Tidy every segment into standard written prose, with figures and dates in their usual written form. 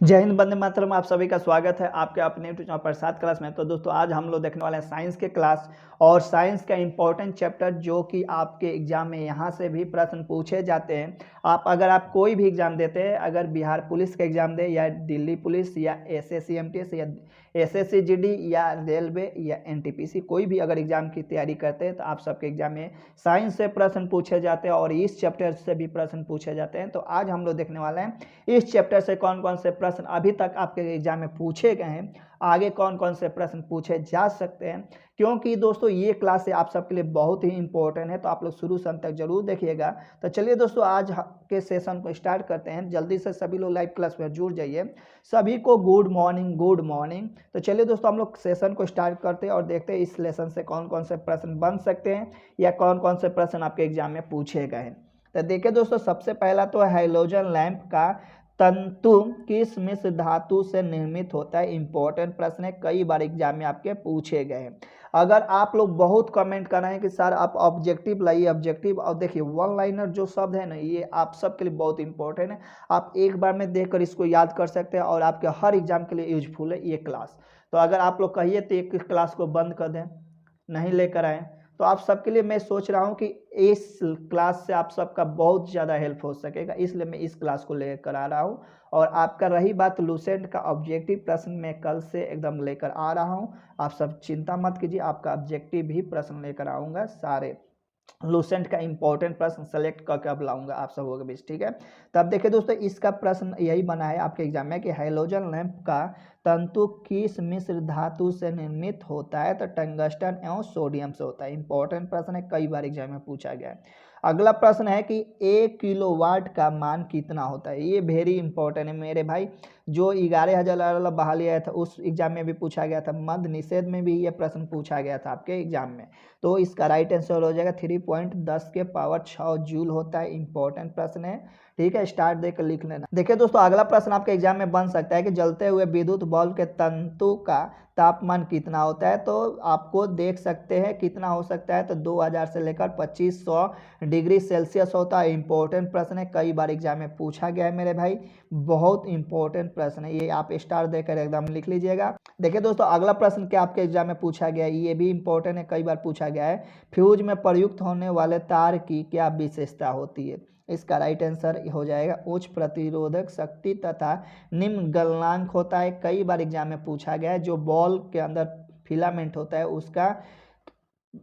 जय हिंद, वंदे मातरम। आप सभी का स्वागत है आपके अपने यूट्यूब चैनल प्रसाद क्लास में। तो दोस्तों आज हम लोग देखने वाले हैं साइंस के क्लास और साइंस का इंपॉर्टेंट चैप्टर जो कि आपके एग्जाम में यहाँ से भी प्रश्न पूछे जाते हैं। अगर आप कोई भी एग्जाम देते हैं, अगर बिहार पुलिस का एग्जाम दे या दिल्ली पुलिस या एसएससी एमटीएस या एसएससी जीडी या रेलवे या एनटीपीसी, कोई भी अगर एग्जाम की तैयारी करते हैं तो आप सबके एग्जाम में साइंस से प्रश्न पूछे जाते हैं और इस चैप्टर से भी प्रश्न पूछे जाते हैं। तो आज हम लोग देखने वाले हैं इस चैप्टर से कौन कौन से प्रश्न अभी तक आपके एग्जाम में पूछे गए हैं, आगे कौन कौन से प्रश्न पूछे जा सकते हैं, क्योंकि दोस्तों ये क्लास आप सबके लिए बहुत ही इंपॉर्टेंट है। तो आप लोग शुरू से अंत तक जरूर देखिएगा। तो चलिए दोस्तों आज के सेशन को स्टार्ट करते हैं। जल्दी से सभी लोग लाइव क्लास में जुड़ जाइए। सभी को गुड मॉर्निंग, गुड मॉर्निंग। तो चलिए दोस्तों हम लोग सेशन को स्टार्ट करते हैं और देखते हैं इस लेसन से कौन कौन से प्रश्न बन सकते हैं या कौन कौन से प्रश्न आपके एग्जाम में पूछे गए हैं। तो देखिए दोस्तों, सबसे पहला तो हैलोजन लैंप का तंतु किस मिश्र धातु से निर्मित होता है। इंपॉर्टेंट प्रश्न है, कई बार एग्जाम में आपके पूछे गए हैं। अगर आप लोग बहुत कमेंट कर रहे हैं कि सर आप ऑब्जेक्टिव लाइए ऑब्जेक्टिव, और देखिए वन लाइनर जो शब्द है ना, ये आप सबके लिए बहुत इंपॉर्टेंट है। आप एक बार में देखकर इसको याद कर सकते हैं और आपके हर एग्जाम के लिए यूजफुल है ये क्लास। तो अगर आप लोग कहिए तो एक क्लास को बंद कर दें, नहीं लेकर आए, तो आप सबके लिए मैं सोच रहा हूं कि इस क्लास से आप सबका बहुत ज़्यादा हेल्प हो सकेगा, इसलिए मैं इस क्लास को लेकर आ रहा हूं। और आपका रही बात लूसेंट का ऑब्जेक्टिव प्रश्न, मैं कल से एकदम लेकर आ रहा हूं। आप सब चिंता मत कीजिए, आपका ऑब्जेक्टिव भी प्रश्न लेकर आऊँगा। सारे लूसेंट का इंपॉर्टेंट प्रश्न सेलेक्ट करके अब लाऊंगा आप सबों के बीच, ठीक है। तब देखिए दोस्तों, इसका प्रश्न यही बना है आपके एग्जाम में कि हैलोजन लैंप का तंतु किस मिश्र धातु से निर्मित होता है। तो टंगस्टन एवं सोडियम से होता है। इंपॉर्टेंट प्रश्न है, कई बार एग्जाम में पूछा गया है। अगला प्रश्न है कि 1 किलोवाट का मान कितना होता है। ये वेरी इंपॉर्टेंट है मेरे भाई। जो 11,000 वाला बहाली आया था उस एग्जाम में भी पूछा गया था, मध्य निषेध में भी ये प्रश्न पूछा गया था आपके एग्जाम में। तो इसका राइट आंसर हो जाएगा 3.10 के पावर 6 जूल होता है। इंपॉर्टेंट प्रश्न है, ठीक है। स्टार्ट देकर लिख लेना। देखिए दोस्तों, अगला प्रश्न आपके एग्जाम में बन सकता है कि जलते हुए विद्युत बल्ब के तंतु का तापमान कितना होता है। तो आपको देख सकते हैं कितना हो सकता है, तो 2000 से लेकर 2500 डिग्री सेल्सियस होता है। इंपॉर्टेंट प्रश्न है, कई बार एग्जाम में पूछा गया है मेरे भाई, बहुत इंपॉर्टेंट प्रश्न है ये। आप स्टार देकर एकदम लिख लीजिएगा। देखिए दोस्तों, अगला प्रश्न क्या आपके एग्जाम में पूछा गया है, ये भी इंपॉर्टेंट है, कई बार पूछा गया है। फ्यूज में प्रयुक्त होने वाले तार की क्या विशेषता होती है। इसका राइट आंसर हो जाएगा उच्च प्रतिरोधक शक्ति तथा निम्न गलनांक होता है। कई बार एग्जाम में पूछा गया है। जो बॉल के अंदर फिलामेंट होता है उसका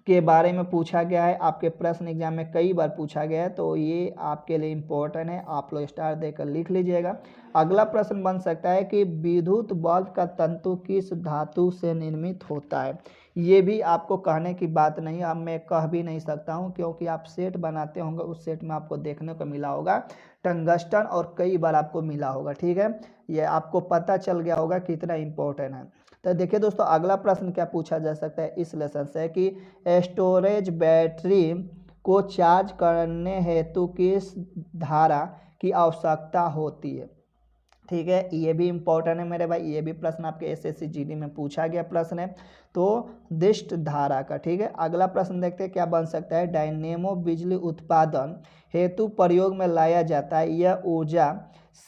के बारे में पूछा गया है आपके प्रश्न एग्जाम में, कई बार पूछा गया है। तो ये आपके लिए इंपॉर्टेंट है, आप लोग स्टार देकर लिख लीजिएगा। अगला प्रश्न बन सकता है कि विद्युत बल्ब का तंतु किस धातु से निर्मित होता है। ये भी आपको कहने की बात नहीं, अब मैं कह भी नहीं सकता हूँ, क्योंकि आप सेट बनाते होंगे, उस सेट में आपको देखने को मिला होगा टंगस्टन और कई बार आपको मिला होगा, ठीक है। ये आपको पता चल गया होगा कितना इंपॉर्टेंट है। तो देखिए दोस्तों, अगला प्रश्न क्या पूछा जा सकता है इस लेसन से कि स्टोरेज बैटरी को चार्ज करने हेतु किस धारा की आवश्यकता होती है, ठीक है। ये भी इंपॉर्टेंट है मेरे भाई, ये भी प्रश्न आपके एसएससी जीडी में पूछा गया प्रश्न है, तो दिष्ट धारा का, ठीक है। अगला प्रश्न देखते हैं क्या बन सकता है। डायनेमो बिजली उत्पादन हेतु प्रयोग में लाया जाता है, यह ऊर्जा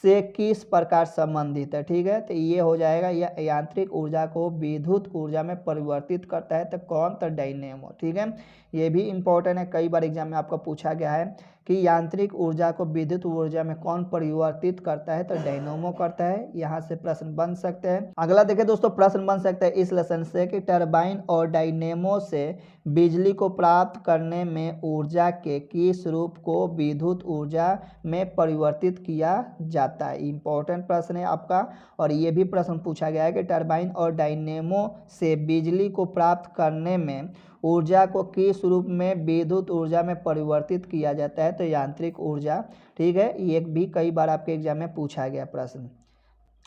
से किस प्रकार संबंधित है, ठीक है। तो ये हो जाएगा, यह यांत्रिक ऊर्जा को विद्युत ऊर्जा में परिवर्तित करता है। तो कौन, तो डायनेमो, ठीक है। ये भी इंपॉर्टेंट है, कई बार एग्जाम में आपको पूछा गया है कि यांत्रिक ऊर्जा को विद्युत ऊर्जा में कौन परिवर्तित करता है। तो डायनेमो करता है। यहाँ से प्रश्न बन सकते हैं। अगला देखिए दोस्तों, प्रश्न बन सकता है इस लेसन से कि टरबाइन और डायनेमो से बिजली को प्राप्त करने में ऊर्जा के किस रूप को विद्युत ऊर्जा में परिवर्तित किया जाता है। इंपॉर्टेंट प्रश्न है आपका, और ये भी प्रश्न पूछा गया है कि टरबाइन और डायनेमो से बिजली को प्राप्त करने में ऊर्जा को किस रूप में विद्युत ऊर्जा में परिवर्तित किया जाता है। तो यांत्रिक ऊर्जा, ठीक है। ये भी कई बार आपके एग्जाम में पूछा गया प्रश्न।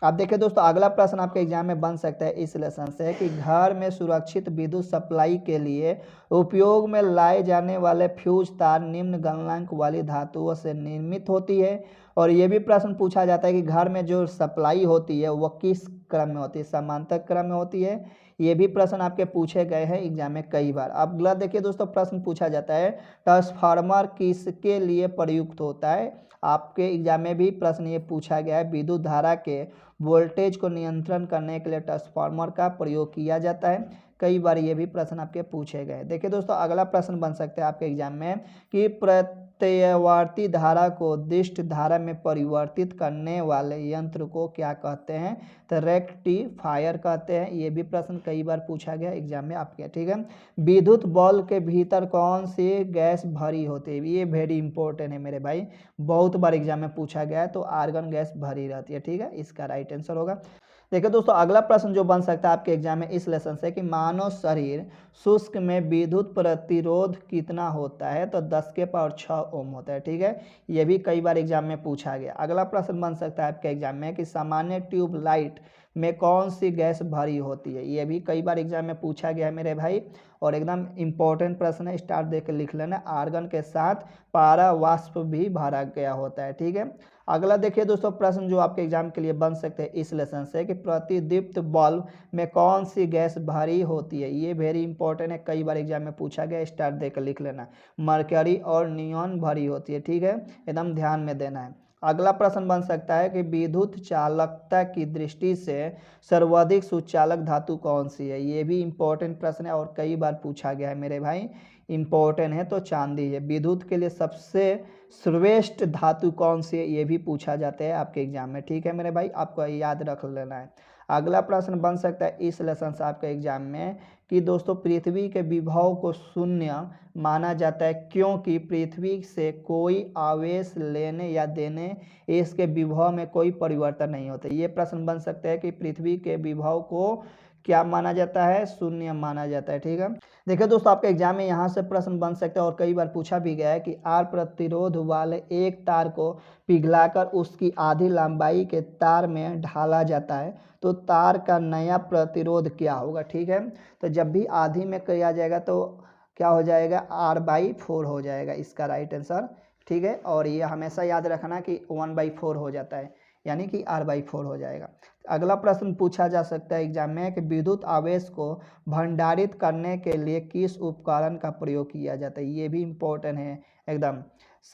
अब देखिए दोस्तों, अगला प्रश्न आपके एग्जाम में बन सकता है इस लेसन से कि घर में सुरक्षित विद्युत सप्लाई के लिए उपयोग में लाए जाने वाले फ्यूज तार निम्न गलनांक वाली धातुओं से निर्मित होती है। और ये भी प्रश्न पूछा जाता है कि घर में जो सप्लाई होती है वह किस क्रम में होती है, समांतर क्रम में होती है। ये भी प्रश्न आपके पूछे गए हैं एग्जाम में कई बार। अब अगला देखिए दोस्तों, प्रश्न पूछा जाता है ट्रांसफार्मर किसके लिए प्रयुक्त होता है। आपके एग्जाम में भी प्रश्न ये पूछा गया है, विद्युत धारा के वोल्टेज को नियंत्रण करने के लिए ट्रांसफार्मर का प्रयोग किया जाता है। कई बार ये भी प्रश्न आपके पूछे गए। देखिए दोस्तों, अगला प्रश्न बन सकता है आपके एग्जाम में कि प्रत्ययवर्ती धारा को दिष्ट धारा में परिवर्तित करने वाले यंत्र को क्या कहते हैं, तो रेक्टिफायर कहते हैं। ये भी प्रश्न कई बार पूछा गया एग्जाम में आपके, ठीक है। विद्युत बल्ब के भीतर कौन सी गैस भरी होती है, ये वेरी इंपॉर्टेंट है मेरे भाई, बहुत बार एग्जाम में पूछा गया है। तो आर्गन गैस भरी रहती है, ठीक है, इसका राइट आंसर होगा। देखिए दोस्तों, अगला प्रश्न जो बन सकता है आपके एग्जाम में इस लेसन से कि मानव शरीर शुष्क में विद्युत प्रतिरोध कितना होता है, तो 10 के पावर 6 ओम होता है, ठीक है। ये भी कई बार एग्जाम में पूछा गया। अगला प्रश्न बन सकता है आपके एग्जाम में कि सामान्य ट्यूब लाइट में कौन सी गैस भरी होती है। ये भी कई बार एग्जाम में पूछा गया है मेरे भाई, और एकदम इंपॉर्टेंट प्रश्न है, स्टार दे के लिख लेना। आर्गन के साथ पारा वाष्प भी भरा गया होता है, ठीक है। अगला देखिए दोस्तों, प्रश्न जो आपके एग्जाम के लिए बन सकते हैं इस लेसन से कि प्रतिदीप्त बल्ब में कौन सी गैस भरी होती है। ये वेरी इंपॉर्टेंट है, कई बार एग्जाम में पूछा गया, स्टार देकर लिख लेना। मरकरी और नियॉन भरी होती है, ठीक है, एकदम ध्यान में देना है। अगला प्रश्न बन सकता है कि विद्युत चालकता की दृष्टि से सर्वाधिक सुचालक धातु कौन सी है। ये भी इंपॉर्टेंट प्रश्न है और कई बार पूछा गया है मेरे भाई, इंपॉर्टेंट है, तो चांदी है। विद्युत के लिए सबसे श्रेष्ठ धातु कौन सी है, ये भी पूछा जाता है आपके एग्जाम में, ठीक है मेरे भाई, आपको याद रख लेना है। अगला प्रश्न बन सकता है इस लेसन से आपके एग्जाम में कि दोस्तों पृथ्वी के विभव को शून्य माना जाता है क्योंकि पृथ्वी से कोई आवेश लेने या देने इसके विभव में कोई परिवर्तन नहीं होता। ये प्रश्न बन सकता है कि पृथ्वी के विभव को क्या माना जाता है, शून्य माना जाता है, ठीक है। देखिए दोस्तों, आपके एग्जाम में यहाँ से प्रश्न बन सकता है और कई बार पूछा भी गया है कि आर प्रतिरोध वाले एक तार को पिघलाकर उसकी आधी लंबाई के तार में ढाला जाता है तो तार का नया प्रतिरोध क्या होगा, ठीक है। तो जब भी आधी में किया जाएगा तो क्या हो जाएगा, R/4 हो जाएगा, इसका राइट आंसर, ठीक है। और ये हमेशा याद रखना कि 1/4 हो जाता है, यानी कि R/4 हो जाएगा। अगला प्रश्न पूछा जा सकता है एग्जाम में कि विद्युत आवेश को भंडारित करने के लिए किस उपकरण का प्रयोग किया जाता है। ये भी इंपॉर्टेंट है एकदम,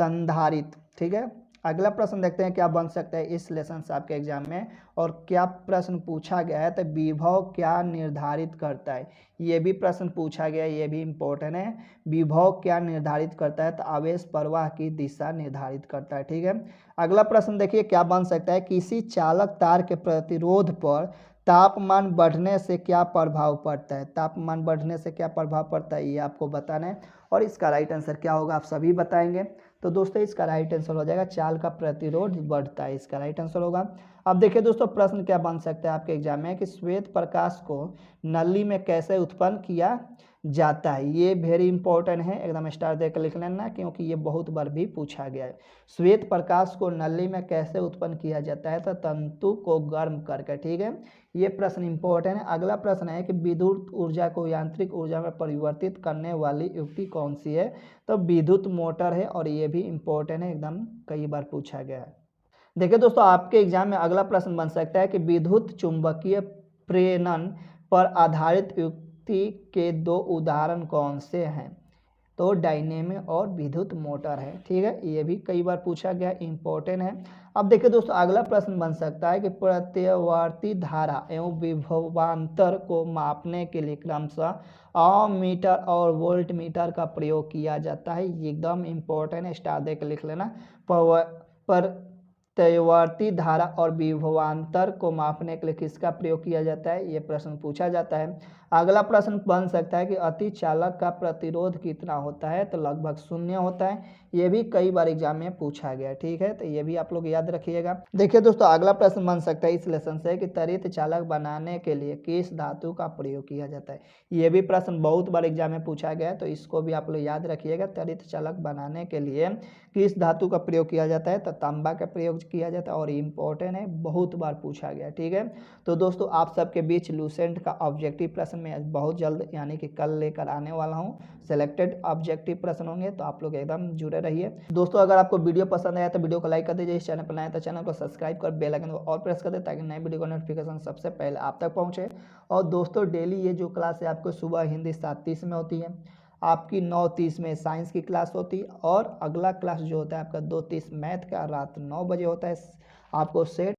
संधारित्र, ठीक है। अगला प्रश्न देखते हैं क्या बन सकता है इस लेसन से आपके एग्जाम में, और क्या प्रश्न पूछा गया है, तो विभव क्या निर्धारित करता है। ये भी प्रश्न पूछा गया है, ये भी इंपॉर्टेंट है। विभव क्या निर्धारित करता है, तो आवेश प्रवाह की दिशा निर्धारित करता है, ठीक है। अगला प्रश्न देखिए क्या बन सकता है, किसी चालक तार के प्रतिरोध पर तापमान बढ़ने से क्या प्रभाव पड़ता है। तापमान बढ़ने से क्या प्रभाव पड़ता है ये आपको बताना है, और इसका राइट आंसर क्या होगा आप सभी बताएंगे। तो दोस्तों इसका राइट आंसर हो जाएगा चाल का प्रतिरोध बढ़ता है, इसका राइट आंसर होगा। अब देखिए दोस्तों, प्रश्न क्या बन सकता है आपके एग्जाम में कि श्वेत प्रकाश को नली में कैसे उत्पन्न किया जाता है। ये वेरी इंपॉर्टेंट है, एकदम स्टार देकर लिख लेना क्योंकि ये बहुत बार भी पूछा गया है। श्वेत प्रकाश को नली में कैसे उत्पन्न किया जाता है, तो तंतु को गर्म करके, ठीक है। ये प्रश्न इंपॉर्टेंट है। अगला प्रश्न है कि विद्युत ऊर्जा को यांत्रिक ऊर्जा में परिवर्तित करने वाली युक्ति कौन सी है, तो विद्युत मोटर है, और ये भी इंपॉर्टेंट है, एकदम कई बार पूछा गया है। देखिए दोस्तों, आपके एग्जाम में अगला प्रश्न बन सकता है कि विद्युत चुंबकीय प्रेरण पर आधारित युक्ति के दो उदाहरण कौन से हैं, तो डायनेमिक और विद्युत मोटर है, ठीक है। ये भी कई बार पूछा गया, इंपॉर्टेंट है। अब देखिए दोस्तों, अगला प्रश्न बन सकता है कि प्रत्ययवर्ती धारा एवं विभवांतर को मापने के लिए क्रमशः मीटर और वोल्ट मीटर का प्रयोग किया जाता है। ये एकदम इंपॉर्टेंट है, स्टार देकर लिख लेना। प्रत्ययवर्ती धारा और विभवांतर को मापने के लिए किसका प्रयोग किया जाता है, ये प्रश्न पूछा जाता है। अगला प्रश्न बन सकता है कि अति चालक का प्रतिरोध कितना होता है, तो लगभग 0 होता है। ये भी कई बार एग्जाम में पूछा गया, ठीक है, तो ये भी आप लोग याद रखिएगा। देखिए दोस्तों, अगला प्रश्न बन सकता है इस लेसन से कि त्वरित चालक बनाने के लिए किस धातु का प्रयोग किया जाता है। ये भी प्रश्न बहुत बार एग्जाम में पूछा गया है, तो इसको भी आप लोग याद रखिएगा। त्वरित चालक बनाने के लिए किस धातु का प्रयोग किया जाता है, तो तांबा का प्रयोग किया जाता है और इम्पोर्टेंट है, बहुत बार पूछा गया। ठीक है, तो दोस्तों आप सबके बीच लूसेंट का ऑब्जेक्टिव प्रश्न मैं बहुत जल्द यानी कि कल लेकर आने वाला हूँ। सिलेक्टेड ऑब्जेक्टिव प्रश्न होंगे, तो आप लोग एकदम जुड़े रहिए। दोस्तों अगर आपको वीडियो पसंद आया तो वीडियो को लाइक कर दीजिए, इस चैनल पर नया है तो चैनल को सब्सक्राइब कर बेल आइकन को और प्रेस कर दे ताकि नए वीडियो का नोटिफिकेशन सबसे पहले आप तक पहुँचे। और दोस्तों डेली ये जो क्लास है आपको सुबह हिंदी 7:30 में होती है, आपकी 9:30 में साइंस की क्लास होती है और अगला क्लास जो होता है आपका 2:30 मैथ का रात 9 बजे होता है। आपको सेट